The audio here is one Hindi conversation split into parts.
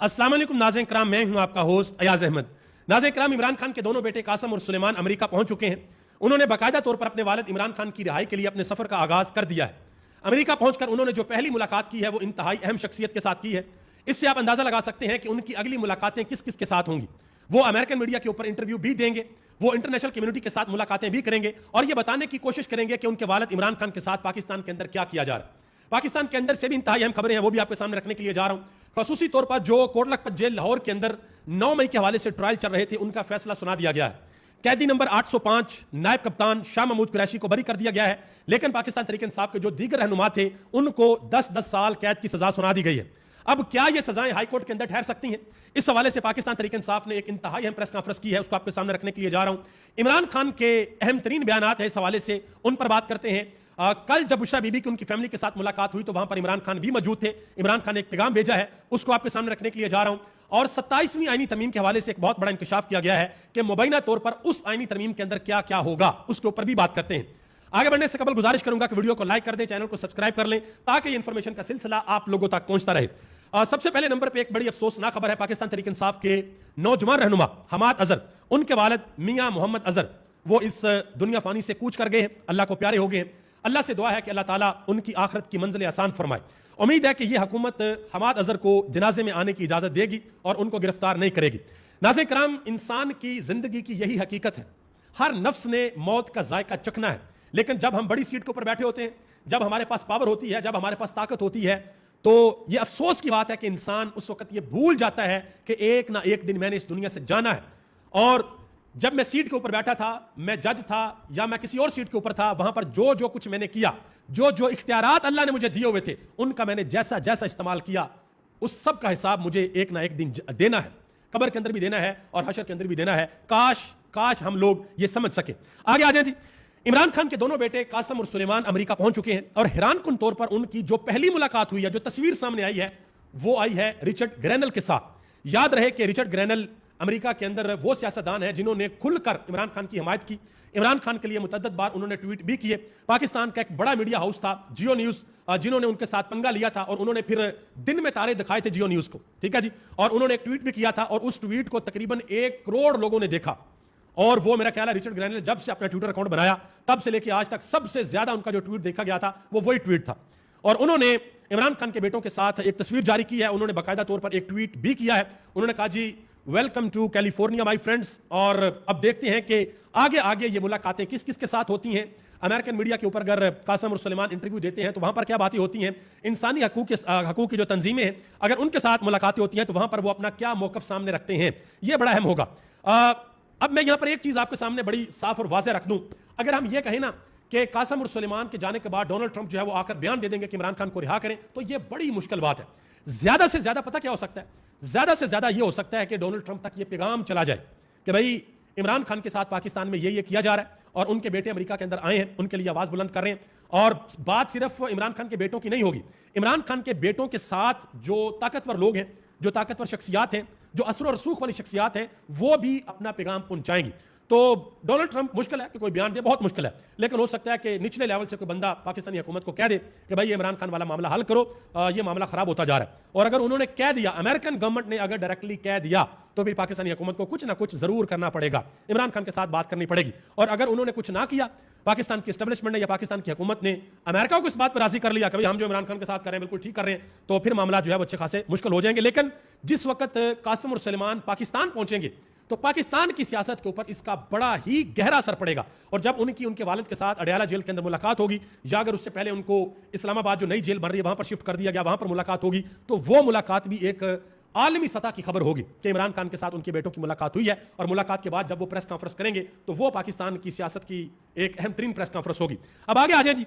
अस्सलाम वालेकुम नाज़रीन किराम, मैं हूं आपका होस्ट अयाज अहमद। नाज़रीन किराम, इमरान खान के दोनों बेटे कासम और सुलेमान अमेरिका पहुंच चुके हैं। उन्होंने बाकायदा तौर पर अपने वालिद इमरान खान की रिहाई के लिए अपने सफर का आगाज कर दिया है। अमेरिका पहुंचकर उन्होंने जो पहली मुलाकात की है वो इंतहाई अहम शख्सियत के साथ की है। इससे आप अंदाजा लगा सकते हैं कि उनकी अगली मुलाकातें किस किस के साथ होंगी। वो अमेरिकन मीडिया के ऊपर इंटरव्यू भी देंगे, वो इंटरनेशनल कम्युनिटी के साथ मुलाकातें भी करेंगे और ये बताने की कोशिश करेंगे कि उनके वालिद इमरान खान के साथ पाकिस्तान के अंदर क्या किया जा रहा है। पाकिस्तान के अंदर से भी इंतहाई अहम खबरें हैं, वो भी आपके सामने रखने के लिए जा रहा हूं। खसूसी तौर पर जो कोट लखपत जेल लाहौर के अंदर 9 मई के हवाले से ट्रायल चल रहे थे, उनका फैसला सुना दिया गया है। कैदी नंबर 805 नायब कप्तान शाह महमूद कुरैशी को बरी कर दिया गया है, लेकिन पाकिस्तान तहरीक इंसाफ के जो दीगर रहनुमा थे उनको 10-10 साल कैद की सजा सुना दी गई है। अब क्या ये सजाएं हाईकोर्ट के अंदर ठहर सकती हैं? इस हवाले से पाकिस्तान तहरीक इंसाफ ने एक इंतहाई अहम प्रेस कॉन्फ्रेंस की है, उसको आपके सामने रखने के लिए जा रहा हूं। इमरान खान के अहम तरीन बयानात है इस हवाले से, उन पर बात करते हैं। कल जब बुशरा बीबी की उनकी फैमिली के साथ मुलाकात हुई तो वहां पर इमरान खान भी मौजूद थे। इमरान खान ने एक पैगाम भेजा है, उसको आपके सामने रखने के लिए जा रहा हूं। और 27वीं आईनी तरमीम के हवाले से एक बहुत बड़ा इंकशाफ किया गया है कि मुबैना तौर पर उस आईनी तरमीम के अंदर क्या क्या होगा, उसके ऊपर भी बात करते हैं। आगे बढ़ने से कबल गुजारिश करूंगा कि वीडियो को लाइक कर दें, चैनल को सब्सक्राइब कर लें ताकि इंफॉर्मेशन का सिलसिला आप लोगों तक पहुंचता रहे। सबसे पहले नंबर पे एक बड़ी अफसोसनाक खबर है। पाकिस्तान तहरीक इंसाफ के नौजवान रहनुमा हमाद अजहर, उनके वालिद मियां मोहम्मद अजहर, वो इस दुनिया फानी से कूच कर गए हैं, अल्लाह को प्यारे हो गए हैं। अल्लाह से दुआ है कि अल्लाह ताला उनकी आखिरत की मंजिल आसान फरमाए। उम्मीद है कि यह हुकूमत हमाद अजहर को जनाजे में आने की इजाजत देगी और उनको गिरफ्तार नहीं करेगी। नाज़रीन किराम, इंसान की जिंदगी की यही हकीकत है, हर नफ्स ने मौत का जायका चखना है। लेकिन जब हम बड़ी सीट के ऊपर बैठे होते हैं, जब हमारे पास पावर होती है, जब हमारे पास ताकत होती है, तो यह अफसोस की बात है कि इंसान उस वक्त यह भूल जाता है कि एक ना एक दिन मैंने इस दुनिया से जाना है। और जब मैं सीट के ऊपर बैठा था, मैं जज था या मैं किसी और सीट के ऊपर था, वहां पर जो जो कुछ मैंने किया, जो जो इख्तियारात अल्लाह ने मुझे दिए हुए थे, उनका मैंने जैसा जैसा इस्तेमाल किया, उस सब का हिसाब मुझे एक ना एक दिन देना है। कब्र के अंदर भी देना है और हशर के अंदर भी देना है। काश काश हम लोग ये समझ सके। आगे आ जाए जी। इमरान खान के दोनों बेटे कासम और सुलेमान अमेरिका पहुंच चुके हैं और हैरानकुन तौर पर उनकी जो पहली मुलाकात हुई है, जो तस्वीर सामने आई है, वो आई है रिचर्ड ग्रैनल के साथ। याद रहे कि रिचर्ड ग्रैनल अमेरिका के अंदर वो सियासतदान है जिन्होंने खुलकर इमरान खान की हिमायत की। इमरान खान के लिए मुतअद्दिद बार उन्होंने ट्वीट भी किए। पाकिस्तान का एक बड़ा मीडिया हाउस था जियो न्यूज, जिन्होंने उनके साथ पंगा लिया था और उन्होंने फिर दिन में तारे दिखाए थे जियो न्यूज को, ठीक है जी। और उन्होंने एक ट्वीट भी किया था और उस ट्वीट को तकरीबन 1 करोड़ लोगों ने देखा। और वो मेरा ख्याल है रिचर्ड ग्रैनल जब से अपना ट्विटर अकाउंट बनाया तब से लेकर आज तक सबसे ज्यादा उनका जो ट्वीट देखा गया था वो वही ट्वीट था। और उन्होंने इमरान खान के बेटों के साथ एक तस्वीर जारी की है। उन्होंने बाकायदा तौर पर एक ट्वीट भी किया है। उन्होंने कहा जी, welcome to California my friends. और अब देखते हैं कि आगे आगे ये मुलाकातें किस किस के साथ होती हैं। अमेरिकन मीडिया के ऊपर अगर कासम और सुलेमान इंटरव्यू देते हैं तो वहां पर क्या बातें होती हैं। इंसानी हकूक की जो तंजीमें हैं, अगर उनके साथ मुलाकातें होती हैं तो वहां पर वो अपना क्या मौकफ सामने रखते हैं, ये बड़ा अहम होगा। अब मैं यहां पर एक चीज आपके सामने बड़ी साफ और वाज़ेह रख दूं। अगर हम ये कहें ना कि कासम और सुलेमान के जाने के बाद डोनाल्ड ट्रंप जो है वो आकर बयान दे देंगे कि इमरान खान को रिहा करें, तो ये बड़ी मुश्किल बात है। ज्यादा से ज्यादा पता क्या हो सकता है? ज्यादा से ज्यादा ये हो सकता है कि डोनाल्ड ट्रंप तक ये पैगाम चला जाए कि भाई इमरान खान के साथ पाकिस्तान में ये किया जा रहा है और उनके बेटे अमेरिका के अंदर आए हैं, उनके लिए आवाज बुलंद कर रहे हैं। और बात सिर्फ इमरान खान के बेटों की नहीं होगी, इमरान खान के बेटों के साथ जो ताकतवर लोग हैं, जो ताकतवर शख्सियात हैं, जो असर और रसूख वाली शख्सियात हैं, वो भी अपना पैगाम पहुंचाएंगी। तो डोनाल्ड ट्रंप मुश्किल है कि कोई बयान दे, बहुत मुश्किल है, लेकिन हो सकता है कि निचले लेवल से कोई बंदा पाकिस्तानी हुकूमत को कह दे कि भाई ये इमरान खान वाला मामला हल करो, ये मामला खराब होता जा रहा है। और अगर उन्होंने कह दिया, अमेरिकन गवर्नमेंट ने अगर डायरेक्टली कह दिया, तो फिर पाकिस्तानी हुकूमत को कुछ ना कुछ जरूर करना पड़ेगा, इमरान खान के साथ बात करनी पड़ेगी। और अगर उन्होंने कुछ ना किया, पाकिस्तान की एस्टेब्लिशमेंट ने या पाकिस्तान की हुकूमत ने अमेरिका को इस बात पर राजी कर लिया कि भाई हम जो इमरान खान के साथ कर रहे हैं बिल्कुल ठीक कर रहे हैं, तो फिर मामला जो है वो अच्छे खासे मुश्किल हो जाएंगे। लेकिन जिस वक्त कासम और सुलेमान पाकिस्तान पहुंचेंगे तो पाकिस्तान की सियासत के ऊपर इसका बड़ा ही गहरा असर पड़ेगा। और जब उनके वालिद के साथ अडयाला जेल के अंदर मुलाकात होगी, या अगर उससे पहले उनको इस्लामाबाद जो नई जेल बन रही है वहां पर शिफ्ट कर दिया गया, वहां पर मुलाकात होगी, तो वो मुलाकात भी एक आलमी सतह की खबर होगी कि इमरान खान के साथ उनके बेटों की मुलाकात हुई है। और मुलाकात के बाद जब वो प्रेस कॉन्फ्रेंस करेंगे तो वो पाकिस्तान की सियासत की एक अहम तरीन प्रेस कॉन्फ्रेंस होगी। अब आगे आ जाए जी।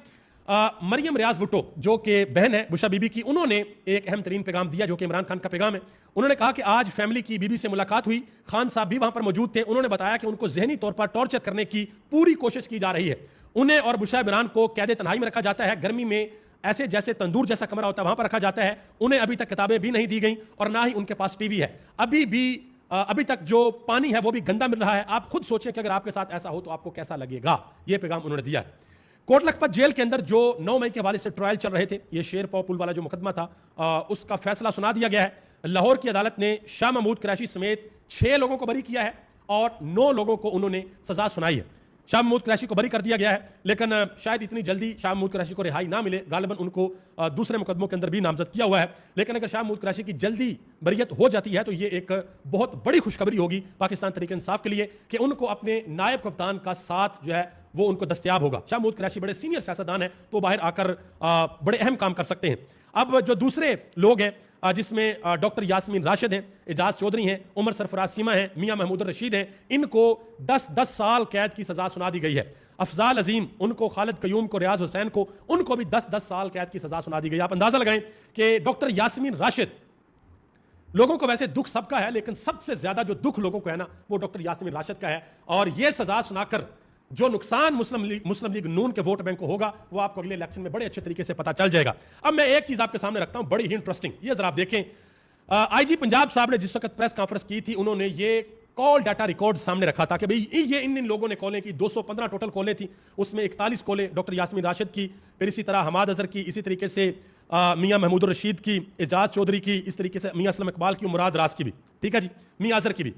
मरियम रियाज भुट्टो जो कि बहन है बुशरा बीबी की, उन्होंने एक अहम तरीन पैगाम दिया जो कि इमरान खान का पैगाम है। उन्होंने कहा कि आज फैमिली की बीबी से मुलाकात हुई, खान साहब भी वहां पर मौजूद थे। उन्होंने बताया कि उनको जहनी तौर पर टॉर्चर करने की पूरी कोशिश की जा रही है। उन्हें और बुशरा इमरान को कैद तन्हाई में रखा जाता है, गर्मी में ऐसे जैसे तंदूर जैसा कमरा होता है वहां पर रखा जाता है। उन्हें अभी तक किताबें भी नहीं दी गई और ना ही उनके पास टीवी है। अभी तक जो पानी है वो भी गंदा मिल रहा है। आप खुद सोचें कि अगर आपके साथ ऐसा हो तो आपको कैसा लगेगा। यह पैगाम उन्होंने दिया है। कोट लखपत जेल के अंदर जो 9 मई के हवाले से ट्रायल चल रहे थे, ये शेर पाव पुल वाला जो मुकदमा था, उसका फैसला सुना दिया गया है। लाहौर की अदालत ने शाह महमूद कुरैशी समेत 6 लोगों को बरी किया है और 9 लोगों को उन्होंने सजा सुनाई है। शाह महमूद कुरैशी को बरी कर दिया गया है, लेकिन शायद इतनी जल्दी शाह महमूद कुरैशी को रिहाई ना मिले। गालिबन उनको दूसरे मुकदमों के अंदर भी नामजद किया हुआ है, लेकिन अगर शाह महमूद कुरैशी की जल्दी बरियत हो जाती है तो ये एक बहुत बड़ी खुशखबरी होगी पाकिस्तान तहरीक इंसाफ के लिए कि उनको अपने नायब कप्तान का साथ जो है वो उनको दस्तयाब होगा। शाह महमूद कुरैशी बड़े सीनियर सियासतदान है, तो बाहर आकर बड़े अहम काम कर सकते हैं। अब जो दूसरे लोग हैं जिसमें डॉक्टर यास्मीन राशिद हैं, एजाज चौधरी हैं, उमर सरफराज सीमा हैं, मियां महमूद रशीद हैं, इनको 10-10 साल कैद की सजा सुना दी गई है। अफजाल अजीम, उनको, खालिद कयूम को, रियाज हुसैन को, उनको भी 10-10 साल कैद की सजा सुना दी गई। आप अंदाजा लगाएं कि डॉक्टर यास्मीन राशिद, लोगों को वैसे दुख सबका है, लेकिन सबसे ज्यादा जो दुख लोगों को है ना वो डॉक्टर यास्मीन राशिद का है। और यह सजा सुनाकर जो नुकसान मुस्लिम लीग नून के वोट बैंक को होगा वो आपको अगले इलेक्शन में बड़े अच्छे तरीके से पता चल जाएगा। अब मैं एक चीज आपके सामने रखता हूं, बड़ी ही इंटरेस्टिंग, ये जरा आप देखें। आईजी पंजाब साहब ने जिस वक्त प्रेस कॉन्फ्रेंस की थी, उन्होंने ये कॉल डाटा रिकॉर्ड सामने रखा था कि भाई ये इन लोगों ने कॉलें की। 215 टोटल कॉलें थी, उसमें 41 कॉलें डॉक्टर यास्मीन राशिद की, फिर इसी तरह हमाद अजहर की, इसी तरीके से मियां महमूद रशीद की, एजाज चौधरी की, इस तरीके से मियां असलम इकबाल की, मुराद रास की भी, ठीक है जी, मियां अजहर की भी।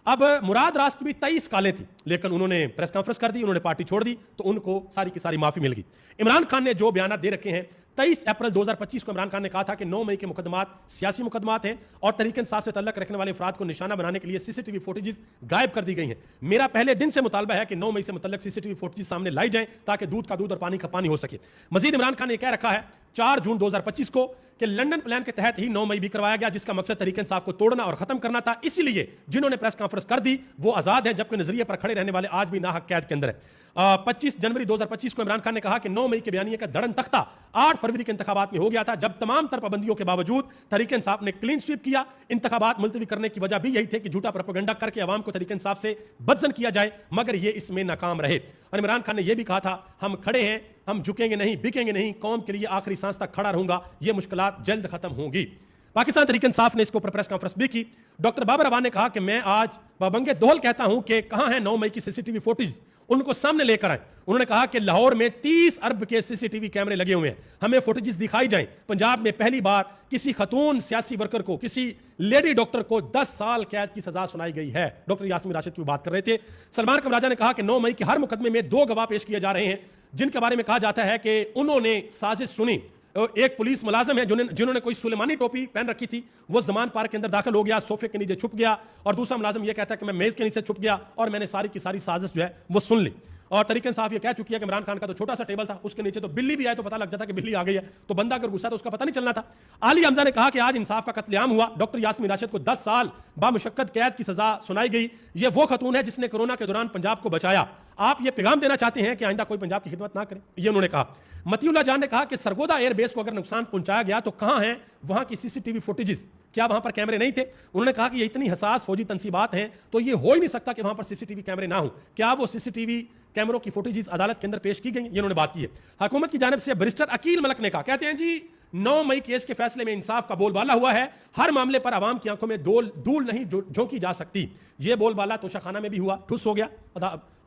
अब मुराद रास की भी 23 कालें थी, लेकिन उन्होंने प्रेस कॉन्फ्रेंस कर दी, उन्होंने पार्टी छोड़ दी, तो उनको सारी की सारी माफी मिल गई। इमरान खान ने जो बयान दे रखे हैं, 23 अप्रैल 2025 को इमरान खान ने कहा था कि 9 मई के मुकदमात सियासी मुकदमात हैं और तहरीक इंसाफ से तल्लक रखने वाले अफराद को निशाना बनाने के लिए सीसीटीवी फुटेजेस गायब कर दी गई हैं। मेरा पहले दिन से मुतालबा है कि 9 मई से मुतल्लक सीसीटीवी फुटेजेस सामने लाई जाएं ताकि दूध का दूध और पानी का पानी हो सके। मजीद इमरान खान ने कह रखा है 4 जून 2025 को कि लंदन प्लान के तहत ही 9 मई भी करवाया गया, जिसका मकसद तहरीक इंसाफ को तोड़ना और खत्म करना था। इसीलिए जिन्होंने प्रेस कॉन्फ्रेंस कर दी वो आजाद हैं, जबकि नजरिए पर खड़े रहने वाले आज भी नाहक कैद के अंदर है। 25 जनवरी 2025 को इमरान खान ने कहा कि 9 मई के बयानिए का धड़न तख्ता 8 फरवरी के इंतखाबात में हो गया था, जब तमाम तर पाबंदियों के बावजूद तहरीक इंसाफ ने क्लीन स्वीप किया। इंतखाबात मुलतवी करने की वजह भी यही थी कि झूठा प्रोपेगेंडा करके अवाम को तहरीक इंसाफ से बदजन किया जाए, मगर ये इसमें नाकाम रहे। और इमरान खान ने यह भी कहा था, हम खड़े हैं, हम झुकेंगे नहीं, बिकेंगे नहीं, कौम के लिए आखिरी सांस तक खड़ा रहूंगा, ये मुश्किलात जल्द खत्म होंगी। पाकिस्तान तहरीक इंसाफ ने इसको प्रेस कॉन्फ्रेंस भी की। डॉक्टर बाबर अवान ने कहा कि मैं आज बबंगे दोहल कहता हूं कि कहां है 9 मई की सीसीटीवी फुटेज, उनको सामने लेकर आए। उन्होंने कहा कि लाहौर में 30 अरब के सीसीटीवी कैमरे लगे हुए हैं, हमें फुटेजेस दिखाई जाएं। पंजाब में पहली बार किसी खतून सियासी वर्कर को, किसी लेडी डॉक्टर को 10 साल कैद की सजा सुनाई गई है। डॉक्टर यास्मीन राशिद की बात कर रहे थे। सलमान कमराजा ने कहा कि 9 मई के हर मुकदमे में 2 गवाह पेश किए जा रहे हैं, जिनके बारे में कहा जाता है कि उन्होंने साजिश सुनी। एक पुलिस मुलाजिम है जिन्होंने कोई सुलेमानी टोपी पहन रखी थी, वो जमान पार्क के अंदर दाखिल हो गया, सोफे के नीचे छुप गया, और दूसरा मुलाजिम यह कहता है कि मैं मेज के नीचे छुप गया और मैंने सारी की सारी साजिश जो है वो सुन ली। और तहरीक इंसाफ ये कह चुकी है कि इमरान खान का तो छोटा सा टेबल था, उसके नीचे तो बिल्ली भी आए तो पता लग जाता कि बिल्ली आ गई है, तो बंदा अगर गुस्सा तो उसका पता नहीं चलना था। आली हमजा ने कहा कि आज इंसाफ का कत्लेआम हुआ, डॉक्टर यास्मीन राशिद को 10 साल बामुशक्कत कैद की सजा सुनाई गई। ये वो खतून है जिसने कोरोना के दौरान पंजाब को बचाया। आप ये पैगाम देना चाहते हैं कि आइंदा कोई पंजाब की खिदमत ना करे, ये उन्होंने कहा। मतीउल्लाह जान ने कहा कि सरगोदा एयरबेस को अगर नुकसान पहुंचाया गया तो कहां है वहां की सीसीटीवी फुटेजेस, क्या वहां पर कैमरे नहीं थे? उन्होंने कहा कि ये इतनी हसास फौजी तंसीबात हैं तो ये हो ही नहीं सकता कि वहां पर सीसीटीवी कैमरे ना हो। क्या वो सीसीटीवी कैमरों की फुटेजेस अदालत के अंदर पेश की गई? ये उन्होंने बात की है। हुकूमत की जानिब से बैरिस्टर अकील मलक ने कहा, कहते हैं जी 9 मई केस के फैसले में इंसाफ का बोलबाला हुआ है, हर मामले पर आवाम की आंखों में धूल नहीं झोंकी जा सकती। ये बोलबाला तोशाखाना में भी हुआ, ठुस हो गया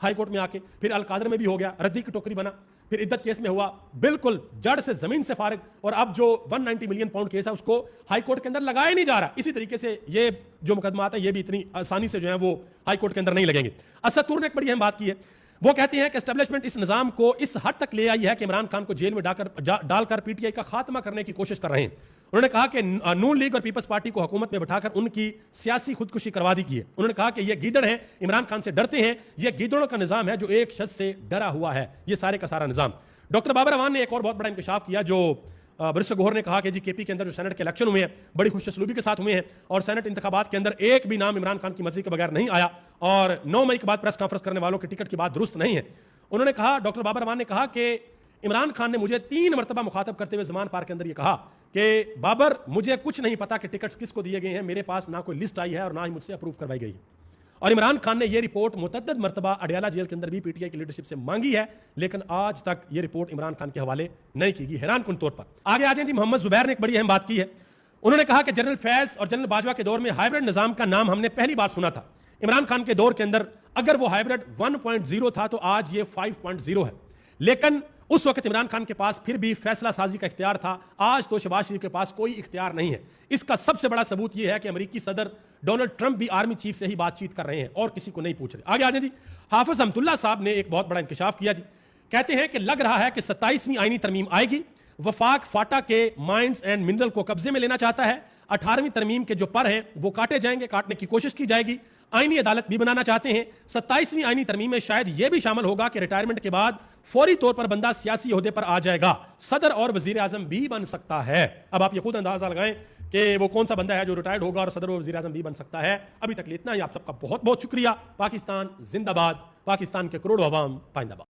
हाई कोर्ट में आके, फिर अलकादर में भी हो गया, रद्दी की टोकरी बना, फिर इद्दत केस में हुआ, बिल्कुल जड़ से जमीन से फारिग, और अब जो 190 मिलियन पाउंड केस है उसको हाई कोर्ट के अंदर लगाया नहीं जा रहा। इसी तरीके से ये जो मुकदमात है ये भी इतनी आसानी से जो है वो हाई कोर्ट के अंदर नहीं लगेंगे। असद तूर ने एक बड़ी अहम बात की है, वो कहते हैं कि एस्टेब्लिशमेंट इस निजाम को इस हद तक ले आई है कि इमरान खान को जेल में डालकर पीटीआई का खात्मा करने की कोशिश कर रहे हैं। उन्होंने कहा कि नून लीग और पीपल्स पार्टी को हुकूमत में बिठाकर उनकी सियासी खुदकुशी करवा दी की है। उन्होंने कहा कि ये गीदड़ हैं, इमरान खान से डरते हैं, ये गीदड़ों का निजाम है जो एक शख्स से डरा हुआ है, ये सारे का सारा निजाम। डॉक्टर बाबर अवान ने एक और बहुत बड़ा इंकशाफ किया, जो बैरिस्टर गोहर ने कहा कि जी केपी के अंदर जो सेनेट के इलेक्शन हुए हैं बड़ी खुशसलूबी के साथ हुए हैं, और सेनेट इंतखाबात के अंदर एक भी नाम इमरान खान की मर्जी के बगैर नहीं आया, और 9 मई के बाद प्रेस कॉन्फ्रेंस करने वालों की टिकट की बात दुरुस्त नहीं है। उन्होंने कहा, डॉक्टर बाबर अवान ने कहा कि इमरान खान ने मुझे 3 मरतबा मुखातब करते हुए जमान पार्क के अंदर ये कहा कि बाबर मुझे कुछ नहीं पता कि टिकट्स किसको दिए गए हैं, मेरे पास ना कोई लिस्ट आई है और ना ही मुझसे अप्रूव करवाई गई है। और इमरान खान ने यह रिपोर्ट मुतअद्दिद मरतबा अडयाला जेल के अंदर भी पीटीआई की लीडरशिप से मांगी है, लेकिन आज तक यह रिपोर्ट इमरान खान के हवाले नहीं की गई, हैरान कुन तौर पर। आगे आ जाए जी, मोहम्मद जुबैर ने एक बड़ी अहम बात की है। उन्होंने कहा कि जनरल फैज और जनरल बाजवा के दौर में हाइब्रिड निजाम का नाम हमने पहली बार सुना था। इमरान खान के दौर के अंदर अगर वो हाइब्रिड 1.0 था तो आज ये 5.0 है। लेकिन उस वक्त इमरान खान के पास फिर भी फैसला साजी का इख्तियार था। आज तो शहबाज शरीफ के पास कोई इख्तियार नहीं है। इसका सबसे बड़ा सबूत यह है कि अमेरिकी सदर डोनाल्ड ट्रंप भी आर्मी चीफ से ही बातचीत कर रहे हैं और किसी को नहीं पूछ रहे। आगे आ जाए जी। हाफिज अहमदुल्ला साहब ने एक बहुत बड़ा इंकशाफ किया जी। कहते हैं कि लग रहा है कि 27वीं आईनी तरमीम आएगी। वफाक फाटा के माइंस एंड मिनरल को कब्जे में लेना चाहता है। 18वीं तरमीम के जो पर हैं वो काटे जाएंगे, काटने की कोशिश की जाएगी। आईनी अदालत भी बनाना चाहते हैं। 27वीं आईनी तरमीम में शायद यह भी शामिल होगा कि रिटायरमेंट के बाद फौरी तौर पर बंदा सियासी ओहदे पर आ जाएगा, सदर और वजीर आजम भी बन सकता है। अब आप ये खुद अंदाजा लगाएं कि वो कौन सा बंदा है जो रिटायर्ड होगा और सदर और वजीर आजम भी बन सकता है। अभी तक इतना ही। आप सबका बहुत बहुत शुक्रिया। पाकिस्तान जिंदाबाद। पाकिस्तान के करोड़ों अवाम पाइंदाबाद।